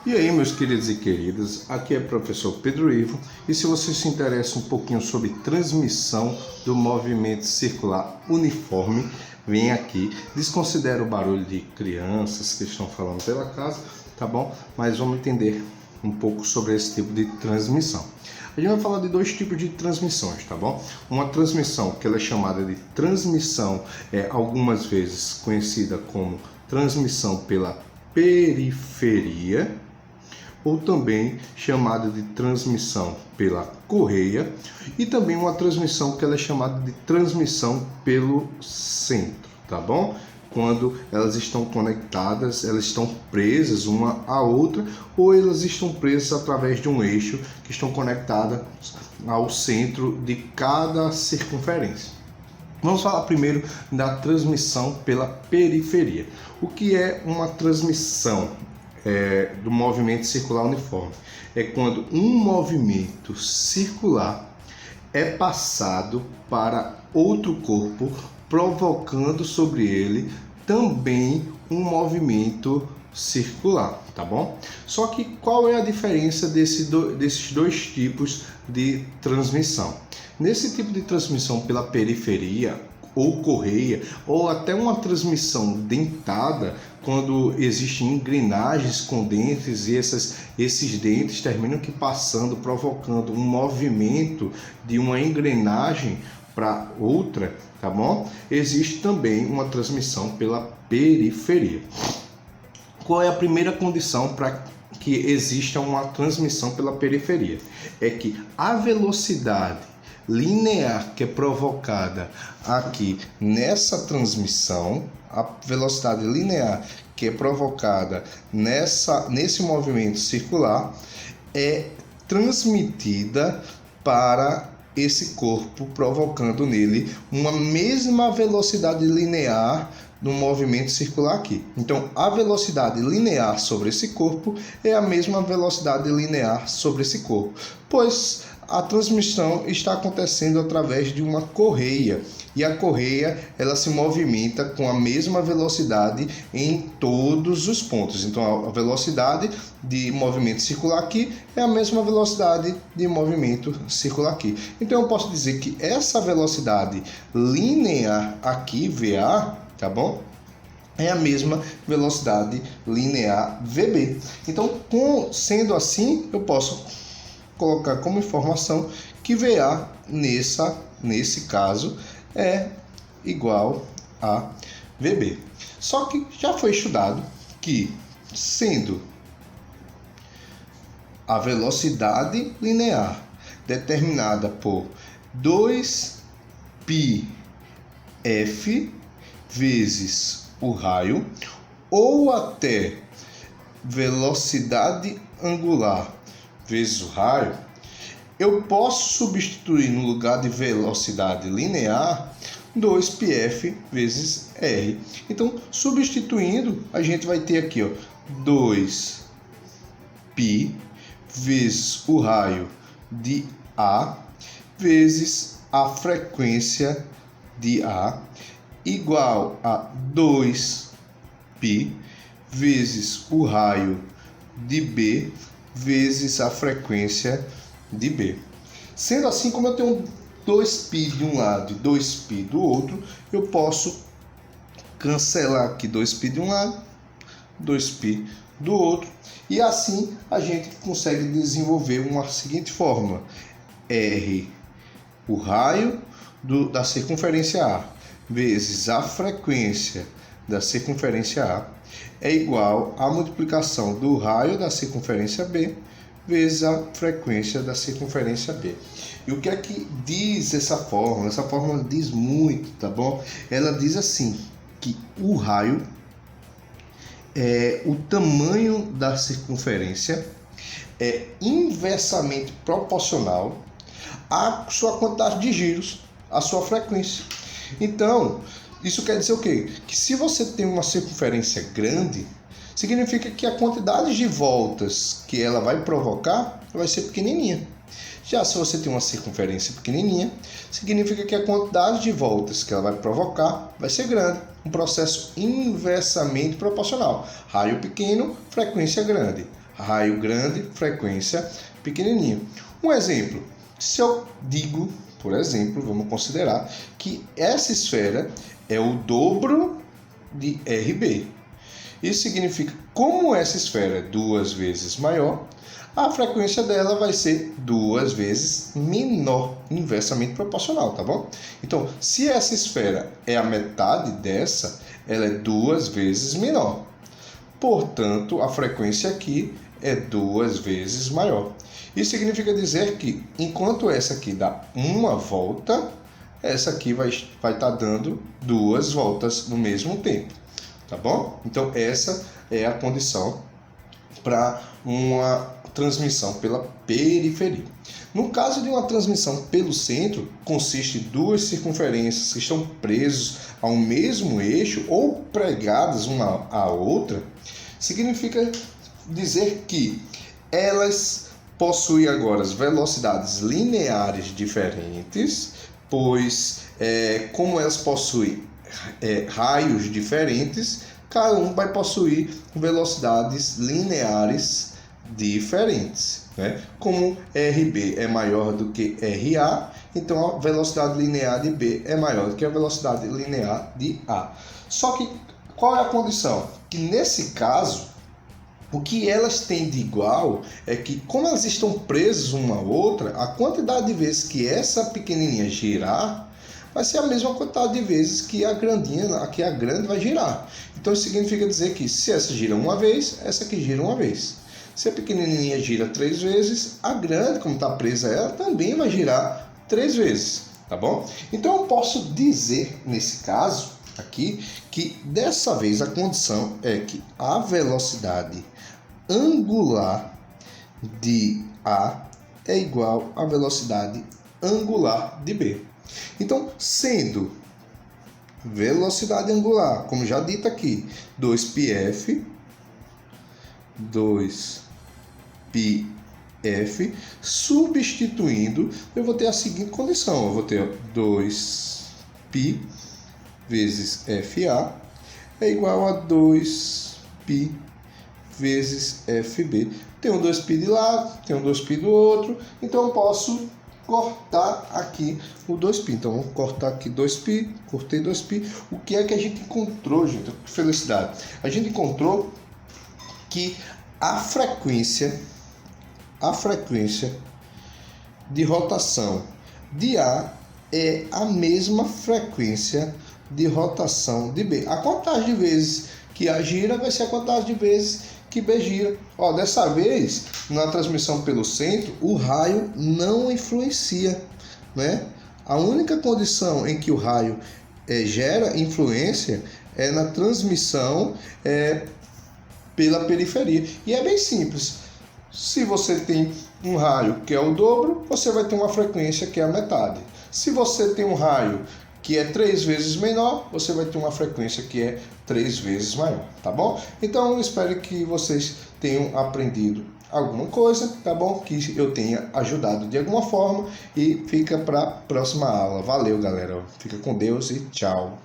E aí, meus queridos e queridas, aqui é o professor Pedro Ivo, e se você se interessa um pouquinho sobre transmissão do movimento circular uniforme, vem aqui, desconsidera o barulho de crianças que estão falando pela casa, tá bom? Mas vamos entender um pouco sobre esse tipo de transmissão. A gente vai falar de dois tipos de transmissões, tá bom? Uma transmissão que ela é chamada de transmissão, algumas vezes conhecida como transmissão pela periferia, ou também chamada de transmissão pela correia, e também uma transmissão que ela é chamada de transmissão pelo centro, tá bom? Quando elas estão conectadas, elas estão presas uma à outra, ou elas estão presas através de um eixo que estão conectadas ao centro de cada circunferência. Vamos falar primeiro da transmissão pela periferia. O que é uma transmissão do movimento circular uniforme? É quando um movimento circular é passado para outro corpo, provocando sobre ele também um movimento circular, tá bom? Só que qual é a diferença desses dois tipos de transmissão? Nesse tipo de transmissão pela periferia ou correia, ou até uma transmissão dentada, quando existem engrenagens com dentes e esses dentes terminam que passando, provocando um movimento de uma engrenagem para outra, tá bom? Existe também uma transmissão pela periferia. Qual é a primeira condição para que exista uma transmissão pela periferia? É que a velocidade linear que é provocada aqui nessa transmissão, a velocidade linear que é provocada nesse movimento circular é transmitida para esse corpo, provocando nele uma mesma velocidade linear no movimento circular aqui. Então, a velocidade linear sobre esse corpo é a mesma velocidade linear sobre esse corpo, pois a transmissão está acontecendo através de uma correia, e a correia ela se movimenta com a mesma velocidade em todos os pontos. Então, a velocidade de movimento circular aqui é a mesma velocidade de movimento circular aqui. Então, eu posso dizer que essa velocidade linear aqui, VA, tá bom? É a mesma velocidade linear VB. Então, sendo assim, eu posso colocar como informação que VA nesse caso é igual a VB. Só que já foi estudado que, sendo a velocidade linear determinada por 2πf vezes o raio, ou até velocidade angular vezes o raio, eu posso substituir no lugar de velocidade linear 2πf vezes r. Então, substituindo, a gente vai ter aqui 2π vezes o raio de A vezes a frequência de A igual a 2π vezes o raio de B vezes a frequência de B. Sendo assim, como eu tenho 2π de um lado e 2π do outro, eu posso cancelar aqui 2π de um lado, 2π do outro, e assim a gente consegue desenvolver uma seguinte fórmula: R, o raio da circunferência A, vezes a frequência da circunferência A, é igual à multiplicação do raio da circunferência B vezes a frequência da circunferência B. E o que é que diz essa fórmula? Essa fórmula diz muito, tá bom? Ela diz assim, que o raio o tamanho da circunferência é inversamente proporcional à sua quantidade de giros, à sua frequência. Então, isso quer dizer o quê? Que se você tem uma circunferência grande, significa que a quantidade de voltas que ela vai provocar vai ser pequenininha. Já se você tem uma circunferência pequenininha, significa que a quantidade de voltas que ela vai provocar vai ser grande. Um processo inversamente proporcional. Raio pequeno, frequência grande. raio grande, frequência pequenininha. Um exemplo, se eu digo, por exemplo, vamos considerar que essa esfera é o dobro de RB. Isso significa que, como essa esfera é 2 vezes maior, a frequência dela vai ser 2 vezes menor, inversamente proporcional, tá bom? Então, se essa esfera é a metade dessa, ela é 2 vezes menor. Portanto, a frequência aqui é 2 vezes maior. Isso significa dizer que, enquanto essa aqui dá uma volta, essa aqui vai estar dando 2 voltas no mesmo tempo, tá bom? Então, essa é a condição para uma transmissão pela periferia. No caso de uma transmissão pelo centro, consiste em 2 circunferências que estão presas ao mesmo eixo ou pregadas uma à outra, significa dizer que elas possuem agora velocidades lineares diferentes, pois como elas possuem raios diferentes, cada um vai possuir velocidades lineares diferentes, né? Como RB é maior do que RA, então a velocidade linear de B é maior do que a velocidade linear de A. Só que qual é a condição? Que nesse caso, o que elas têm de igual é que, como elas estão presas uma à outra, a quantidade de vezes que essa pequenininha girar vai ser a mesma quantidade de vezes que a grandinha, aqui a grande, vai girar. Então isso significa dizer que se essa gira uma vez, essa aqui gira uma vez. Se a pequenininha gira 3 vezes, a grande, como está presa a ela, também vai girar 3 vezes, tá bom? Então eu posso dizer, nesse caso aqui, que dessa vez a condição é que a velocidade angular de A é igual à velocidade angular de B. Então, sendo velocidade angular, como já dito aqui, 2πf, 2πf, substituindo, eu vou ter a seguinte condição, eu vou ter 2π vezes FA é igual a 2π vezes FB. Tem um 2π de lado, tem um 2π do outro, então eu posso cortar aqui o 2π. Então, vamos cortar aqui 2π, cortei 2π. O que é que a gente encontrou, gente? Que felicidade! A gente encontrou que a frequência de rotação de A é a mesma frequência de rotação de B. A quantidade de vezes que A gira vai ser a quantidade de vezes que B gira. Ó, dessa vez, na transmissão pelo centro, o raio não influencia, né? A única condição em que o raio gera influência é na transmissão pela periferia. E é bem simples. Se você tem um raio que é o dobro, você vai ter uma frequência que é a metade. Se você tem um raio que é 3 vezes menor, você vai ter uma frequência que é 3 vezes maior, tá bom? Então eu espero que vocês tenham aprendido alguma coisa, tá bom? Que eu tenha ajudado de alguma forma e fica para a próxima aula. Valeu, galera. Fica com Deus e tchau.